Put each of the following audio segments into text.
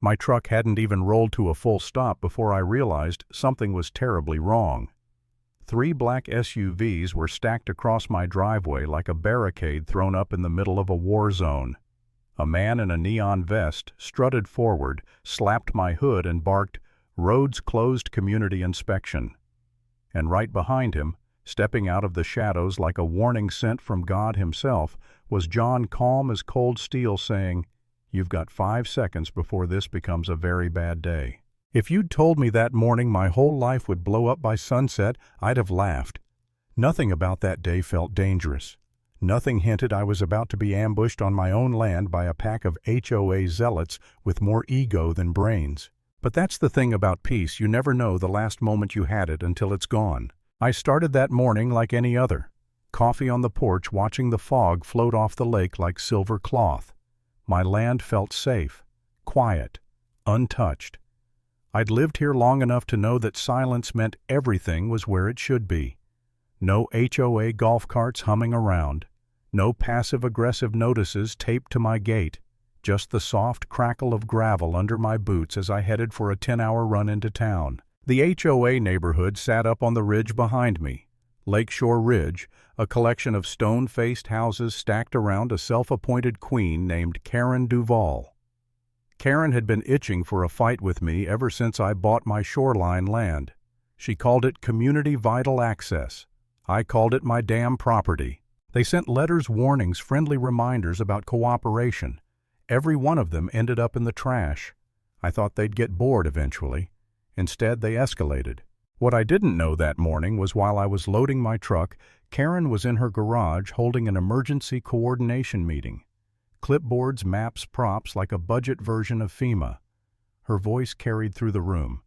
My truck hadn't even rolled to a full stop before I realized something was terribly wrong. 3 black SUVs were stacked across my driveway like a barricade thrown up in the middle of a war zone. A man in a neon vest strutted forward, slapped my hood and barked, "Roads closed, community inspection." And right behind him, stepping out of the shadows like a warning sent from God himself, was John, calm as cold steel, saying, "You've got 5 seconds before this becomes a very bad day." If you'd told me that morning my whole life would blow up by sunset, I'd have laughed. Nothing about that day felt dangerous. Nothing hinted I was about to be ambushed on my own land by a pack of HOA zealots with more ego than brains. But that's the thing about peace, you never know the last moment you had it until it's gone. I started that morning like any other. Coffee on the porch, watching the fog float off the lake like silver cloth. My land felt safe, quiet, untouched. I'd lived here long enough to know that silence meant everything was where it should be. No HOA golf carts humming around. No passive-aggressive notices taped to my gate. Just the soft crackle of gravel under my boots as I headed for a 10-hour run into town. The HOA neighborhood sat up on the ridge behind me. Lakeshore Ridge, a collection of stone-faced houses stacked around a self-appointed queen named Karen Duval. Karen had been itching for a fight with me ever since I bought my shoreline land. She called it community vital access. I called it my damn property. They sent letters, warnings, friendly reminders about cooperation. Every one of them ended up in the trash. I thought they'd get bored eventually. Instead, they escalated. What I didn't know that morning was while I was loading my truck, Karen was in her garage holding an emergency coordination meeting. Clipboards, maps, props, like a budget version of FEMA. Her voice carried through the room.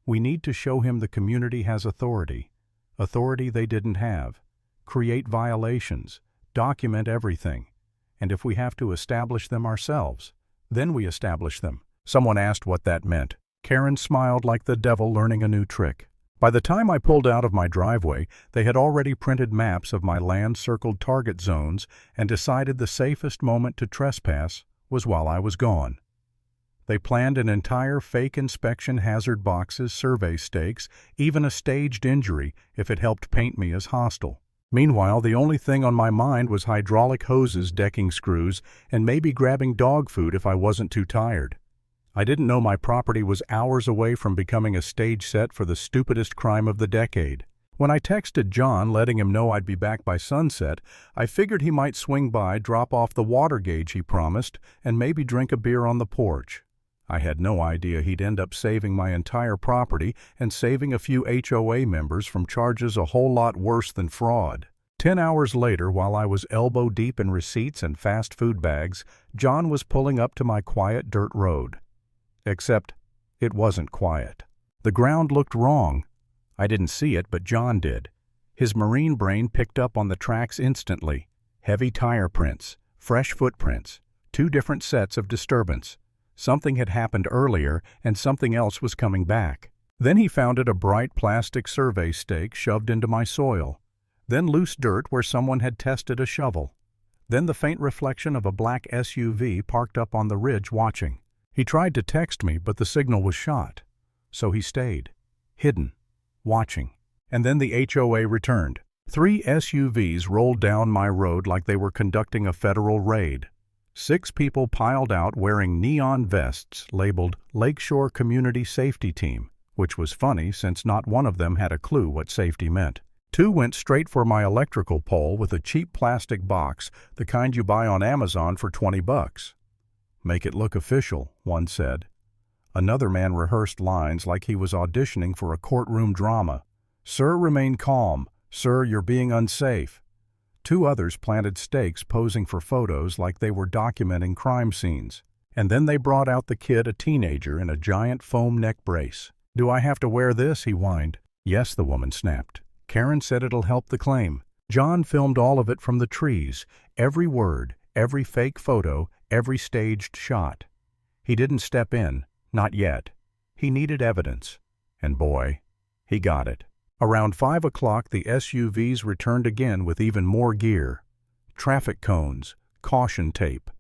"We need to show him the community has authority. Authority they didn't have. Create violations. Document everything. And if we have to establish them ourselves, then we establish them." Someone asked what that meant. Karen smiled like the devil learning a new trick. By the time I pulled out of my driveway, they had already printed maps of my land-circled target zones and decided the safest moment to trespass was while I was gone. They planned an entire fake inspection, hazard boxes, survey stakes, even a staged injury if it helped paint me as hostile. Meanwhile, the only thing on my mind was hydraulic hoses, decking screws, and maybe grabbing dog food if I wasn't too tired. I didn't know my property was hours away from becoming a stage set for the stupidest crime of the decade. When I texted John letting him know I'd be back by sunset, I figured he might swing by, drop off the water gauge he promised, and maybe drink a beer on the porch. I had no idea he'd end up saving my entire property and saving a few HOA members from charges a whole lot worse than fraud. 10 hours later, while I was elbow deep in receipts and fast food bags, John was pulling up to my quiet dirt road. Except, it wasn't quiet. The ground looked wrong. I didn't see it, but John did. His marine brain picked up on the tracks instantly. Heavy tire prints, fresh footprints, 2 different sets of disturbance. Something had happened earlier, and something else was coming back. Then he found a bright plastic survey stake shoved into my soil. Then loose dirt where someone had tested a shovel. Then the faint reflection of a black SUV parked up on the ridge watching. He tried to text me, but the signal was shot. So he stayed, hidden, watching. And then the HOA returned. 3 SUVs rolled down my road like they were conducting a federal raid. 6 people piled out wearing neon vests labeled Lakeshore Community Safety Team, which was funny since not one of them had a clue what safety meant. 2 went straight for my electrical pole with a cheap plastic box, the kind you buy on Amazon for $20. "Make it look official," one said. Another man rehearsed lines like he was auditioning for a courtroom drama. "Sir, remain calm. Sir, you're being unsafe." 2 others planted stakes posing for photos like they were documenting crime scenes. And then they brought out the kid, a teenager, in a giant foam neck brace. "Do I have to wear this?" he whined. "Yes," the woman snapped. "Karen said it'll help the claim." John filmed all of it from the trees, every word, every fake photo, every staged shot. He didn't step in, not yet. He needed evidence. And boy, he got it. Around 5 o'clock, the SUVs returned again with even more gear. Traffic cones, caution tape,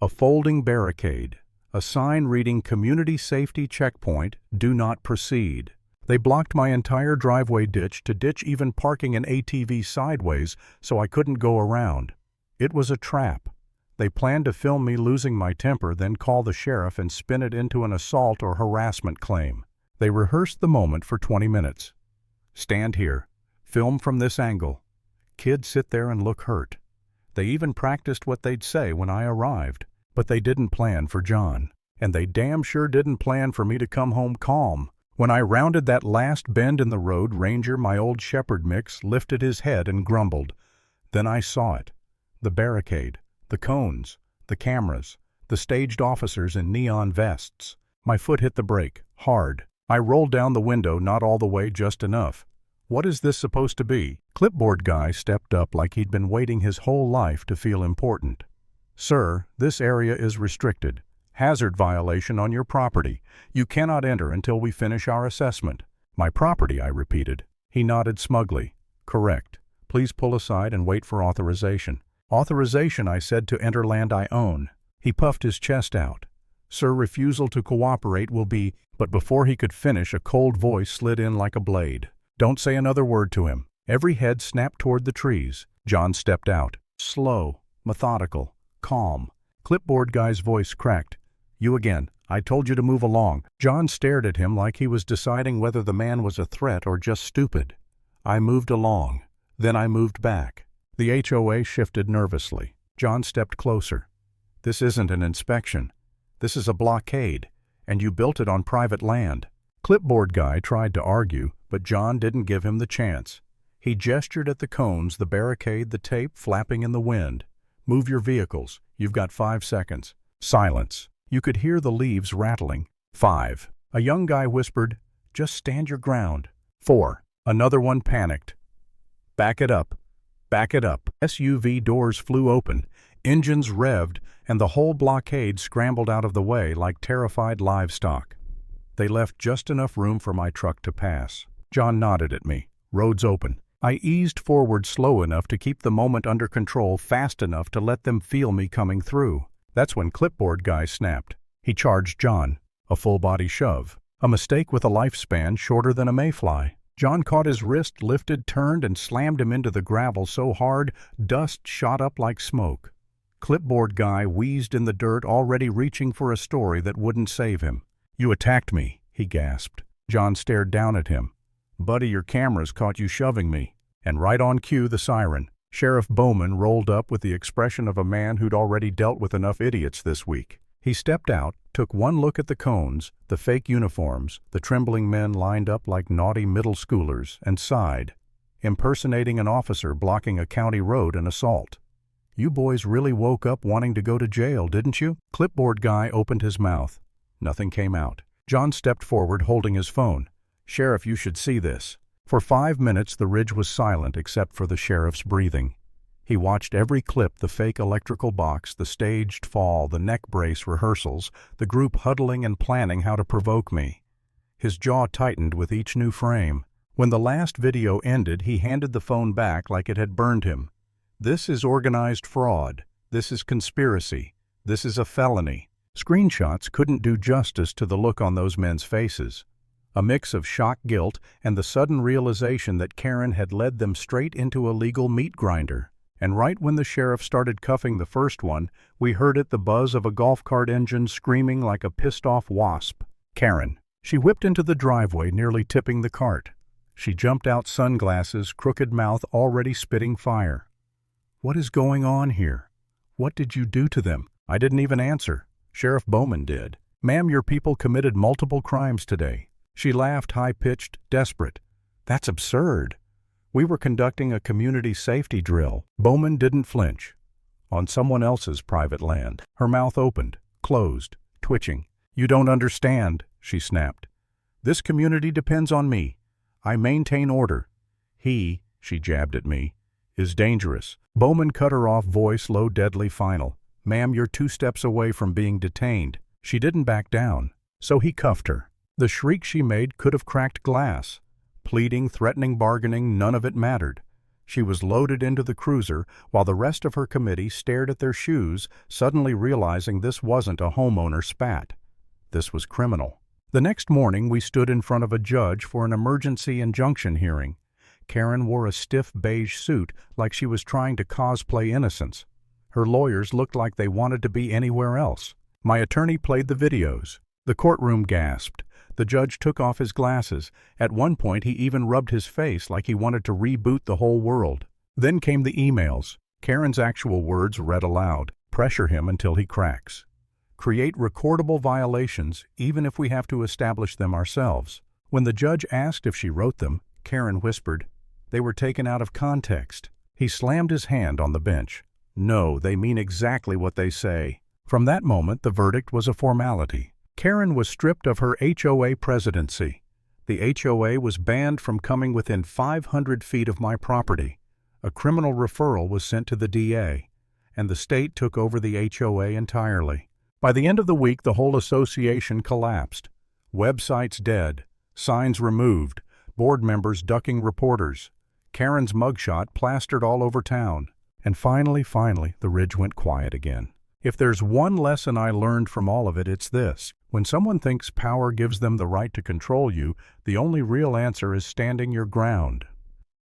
a folding barricade, A sign reading Community Safety Checkpoint, Do Not Proceed. They blocked my entire driveway ditch to ditch even parking an ATV sideways so I couldn't go around. It was a trap. They planned to film me losing my temper, then call the sheriff and spin it into an assault or harassment claim. They rehearsed the moment for 20 minutes. Stand here. Film from this angle. Kids sit there and look hurt. They even practiced what they'd say when I arrived. But they didn't plan for John. And they damn sure didn't plan for me to come home calm. When I rounded that last bend in the road, Ranger, my old shepherd mix, lifted his head and grumbled. Then I saw it. The barricade, the cones, the cameras, the staged officers in neon vests. My foot hit the brake, hard. I rolled down the window, not all the way, just enough. What is this supposed to be? Clipboard guy stepped up like he'd been waiting his whole life to feel important. Sir, this area is restricted. Hazard violation on your property. You cannot enter until we finish our assessment. My property, I repeated. He nodded smugly. Correct. Please pull aside and wait for authorization. Authorization, I said, to enter land I own. He puffed his chest out. Sir, refusal to cooperate will be... But before he could finish, a cold voice slid in like a blade. Don't say another word to him. Every head snapped toward the trees. John stepped out. Slow, methodical, calm. Clipboard guy's voice cracked. You again. I told you to move along. John stared at him like he was deciding whether the man was a threat or just stupid. I moved along. Then I moved back. The HOA shifted nervously. John stepped closer. This isn't an inspection. This is a blockade, and you built it on private land. Clipboard guy tried to argue, but John didn't give him the chance. He gestured at the cones, the barricade, the tape flapping in the wind. Move your vehicles. You've got 5 seconds. Silence. You could hear the leaves rattling. 5. A young guy whispered, just stand your ground. 4. Another one panicked. Back it up. Back it up. SUV doors flew open, engines revved, and the whole blockade scrambled out of the way like terrified livestock. They left just enough room for my truck to pass. John nodded at me. Roads open. I eased forward slow enough to keep the moment under control, fast enough to let them feel me coming through. That's when Clipboard guy snapped. He charged John. A full-body shove. A mistake with a lifespan shorter than a mayfly. John caught his wrist, lifted, turned, and slammed him into the gravel so hard, dust shot up like smoke. Clipboard guy wheezed in the dirt, already reaching for a story that wouldn't save him. You attacked me, he gasped. John stared down at him. Buddy, your cameras caught you shoving me. And right on cue, the siren. Sheriff Bowman rolled up with the expression of a man who'd already dealt with enough idiots this week. He stepped out, took one look at the cones, the fake uniforms, the trembling men lined up like naughty middle schoolers, and sighed, impersonating an officer blocking a county road in assault. You boys really woke up wanting to go to jail, didn't you? Clipboard guy opened his mouth. Nothing came out. John stepped forward holding his phone. Sheriff, you should see this. For 5 minutes the ridge was silent except for the sheriff's breathing. He watched every clip, the fake electrical box, the staged fall, the neck brace rehearsals, the group huddling and planning how to provoke me. His jaw tightened with each new frame. When the last video ended, he handed the phone back like it had burned him. This is organized fraud. This is conspiracy. This is a felony. Screenshots couldn't do justice to the look on those men's faces. A mix of shock, guilt, and the sudden realization that Karen had led them straight into a legal meat grinder. And right when the sheriff started cuffing the first one, we heard it, the buzz of a golf cart engine screaming like a pissed-off wasp. Karen. She whipped into the driveway, nearly tipping the cart. She jumped out, sunglasses, crooked mouth already spitting fire. What is going on here? What did you do to them? I didn't even answer. Sheriff Bowman did. Ma'am, your people committed multiple crimes today. She laughed, high-pitched, desperate. That's absurd. We were conducting a community safety drill. Bowman didn't flinch. On someone else's private land. Her mouth opened, closed, twitching. You don't understand, she snapped. This community depends on me. I maintain order. He, she jabbed at me, is dangerous. Bowman cut her off, voice low, deadly, final. Ma'am, you're 2 steps away from being detained. She didn't back down, so he cuffed her. The shriek she made could have cracked glass. Pleading, threatening, bargaining, none of it mattered. She was loaded into the cruiser while the rest of her committee stared at their shoes, suddenly realizing this wasn't a homeowner spat. This was criminal. The next morning, we stood in front of a judge for an emergency injunction hearing. Karen wore a stiff beige suit like she was trying to cosplay innocence. Her lawyers looked like they wanted to be anywhere else. My attorney played the videos. The courtroom gasped. The judge took off his glasses. At one point, he even rubbed his face like he wanted to reboot the whole world. Then came the emails. Karen's actual words read aloud. Pressure him until he cracks. Create recordable violations, even if we have to establish them ourselves. When the judge asked if she wrote them, Karen whispered, "They were taken out of context." He slammed his hand on the bench. "No, they mean exactly what they say." From that moment, the verdict was a formality. Karen was stripped of her HOA presidency. The HOA was banned from coming within 500 feet of my property. A criminal referral was sent to the DA, and the state took over the HOA entirely. By the end of the week, the whole association collapsed. Websites dead, signs removed, board members ducking reporters, Karen's mugshot plastered all over town. And finally, the ridge went quiet again. If there's one lesson I learned from all of it, it's this. When someone thinks power gives them the right to control you, the only real answer is standing your ground.